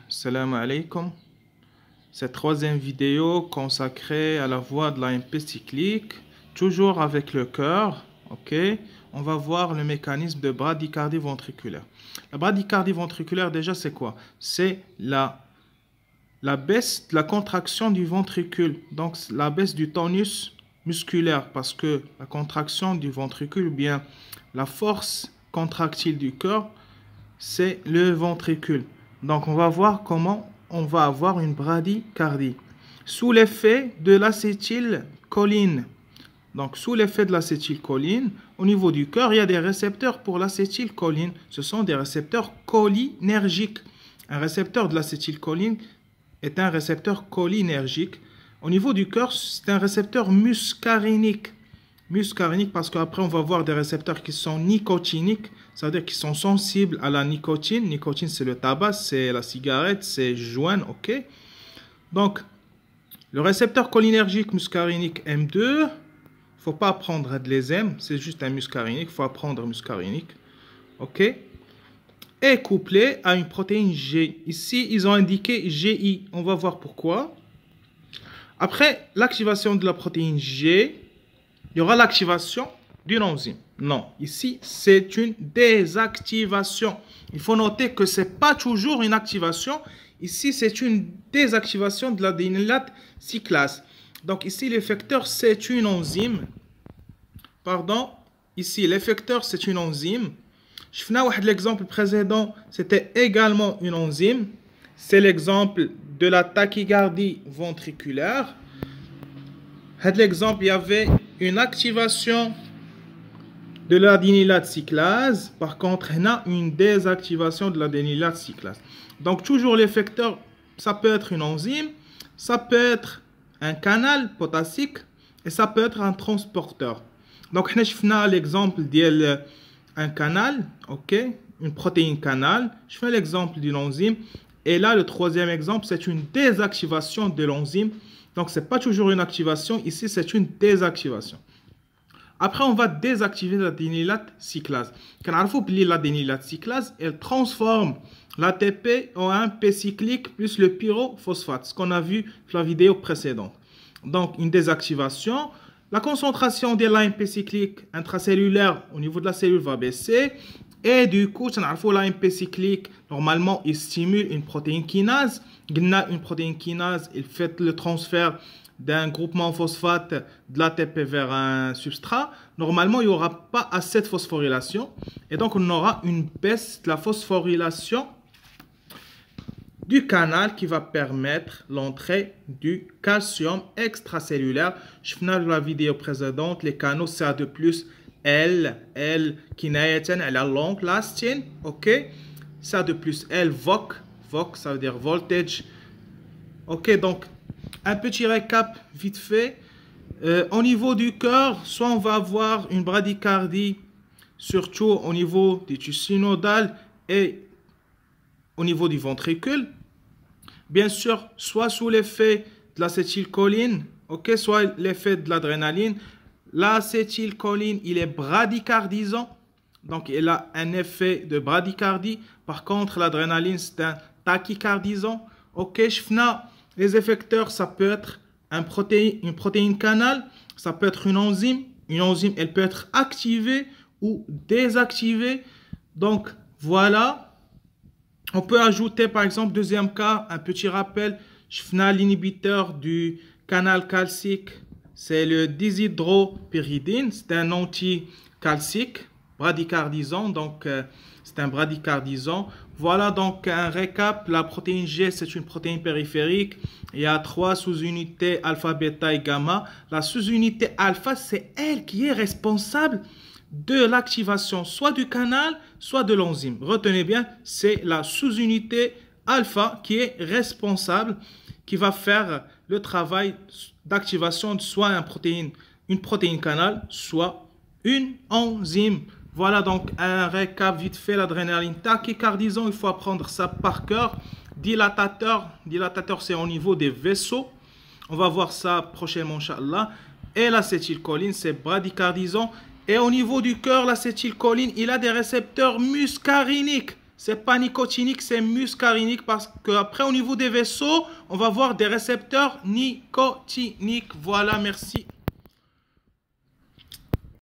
Salam alaikum. Cette troisième vidéo consacrée à la voie de l'AMP cyclique, toujours avec le cœur, ok. On va voir le mécanisme de bradycardie ventriculaire. La bradycardie ventriculaire, déjà, c'est quoi? C'est la baisse de la contraction du ventricule, donc la baisse du tonus musculaire, parce que la contraction du ventricule, ou bien la force contractile du cœur, c'est le ventricule. Donc, on va voir comment on va avoir une bradycardie. Sous l'effet de l'acétylcholine. Donc, sous l'effet de l'acétylcholine, au niveau du cœur, il y a des récepteurs pour l'acétylcholine. Ce sont des récepteurs cholinergiques. Un récepteur de l'acétylcholine est un récepteur cholinergique. Au niveau du cœur, c'est un récepteur muscarinique. Muscarinique parce qu'après, on va voir des récepteurs qui sont nicotiniques, c'est-à-dire qui sont sensibles à la nicotine. Nicotine, c'est le tabac, c'est la cigarette, c'est joint, ok? Donc, le récepteur cholinergique muscarinique M2, il ne faut pas apprendre de les M, c'est juste un muscarinique, il faut apprendre muscarinique, ok? Est couplé à une protéine G. Ici, ils ont indiqué GI, on va voir pourquoi. Après l'activation de la protéine G, il y aura l'activation d'une enzyme. Non, ici, c'est une désactivation. Il faut noter que ce n'est pas toujours une activation. Ici, c'est une désactivation de l'adénylate cyclase. Donc, ici, l'effecteur, c'est une enzyme. Pardon, ici, l'effecteur, c'est une enzyme. Je finis l'exemple précédent, c'était également une enzyme. C'est l'exemple de la tachycardie ventriculaire. À l'exemple, il y avait une activation de l'adénylate cyclase. Par contre, il y a une désactivation de l'adénylate cyclase. Donc, toujours l'effecteur, ça peut être une enzyme, ça peut être un canal potassique et ça peut être un transporteur. Donc, on a fait l'exemple d'un canal, ok, une protéine canal. Je fais l'exemple d'une enzyme. Et là, le troisième exemple, c'est une désactivation de l'enzyme. Donc, ce n'est pas toujours une activation. Ici, c'est une désactivation. Après, on va désactiver l'adénylate cyclase. Quand on a oublié l'adénylate cyclase, elle transforme l'ATP en un P cyclique plus le pyrophosphate, ce qu'on a vu dans la vidéo précédente. Donc, une désactivation. La concentration de l'AMP cyclique intracellulaire au niveau de la cellule va baisser. Et du coup, l'AMP cyclique, normalement, il stimule une protéine kinase. Une protéine kinase, il fait le transfert d'un groupement phosphate de l'ATP vers un substrat. Normalement, il n'y aura pas assez de phosphorylation. Et donc, on aura une baisse de la phosphorylation du canal qui va permettre l'entrée du calcium extracellulaire. Je finis la vidéo précédente, les canaux CA2+, L qui n'est à la long lasting, ok? CA2+, L, VOC, ça veut dire voltage. Ok, donc, un petit récap vite fait. Au niveau du cœur, soit on va avoir une bradycardie, surtout au niveau du tissu nodal et au niveau du ventricule. Bien sûr, soit sous l'effet de l'acétylcholine, ok, soit l'effet de l'adrénaline. L'acétylcholine, il est bradycardisant, donc il a un effet de bradycardie. Par contre, l'adrénaline, c'est un tachycardisant. Ok, les effecteurs, ça peut être une protéine canal, ça peut être une enzyme. Une enzyme, elle peut être activée ou désactivée. Donc, voilà. On peut ajouter, par exemple, deuxième cas, un petit rappel. Je fais l'inhibiteur du canal calcique. C'est le dishydropyridine. C'est un anticalcique, bradycardisant. Donc, c'est un bradycardisant. Voilà donc un récap. La protéine G, c'est une protéine périphérique. Il y a 3 sous-unités alpha, bêta et gamma. La sous-unité alpha, c'est elle qui est responsable de l'activation soit du canal, soit de l'enzyme. Retenez bien, c'est la sous-unité alpha qui est responsable, qui va faire le travail d'activation de soit une protéine canal, soit une enzyme. Voilà donc un récap vite fait. L'adrénaline tachycardisant, il faut apprendre ça par cœur. Dilatateur, c'est au niveau des vaisseaux. On va voir ça prochainement, Inch'Allah. Et l'acétylcholine, c'est bradycardisant. Et au niveau du cœur, l'acétylcholine, il a des récepteurs muscariniques. C'est pas nicotinique, c'est muscarinique parce qu'après au niveau des vaisseaux, on va voir des récepteurs nicotiniques. Voilà, merci.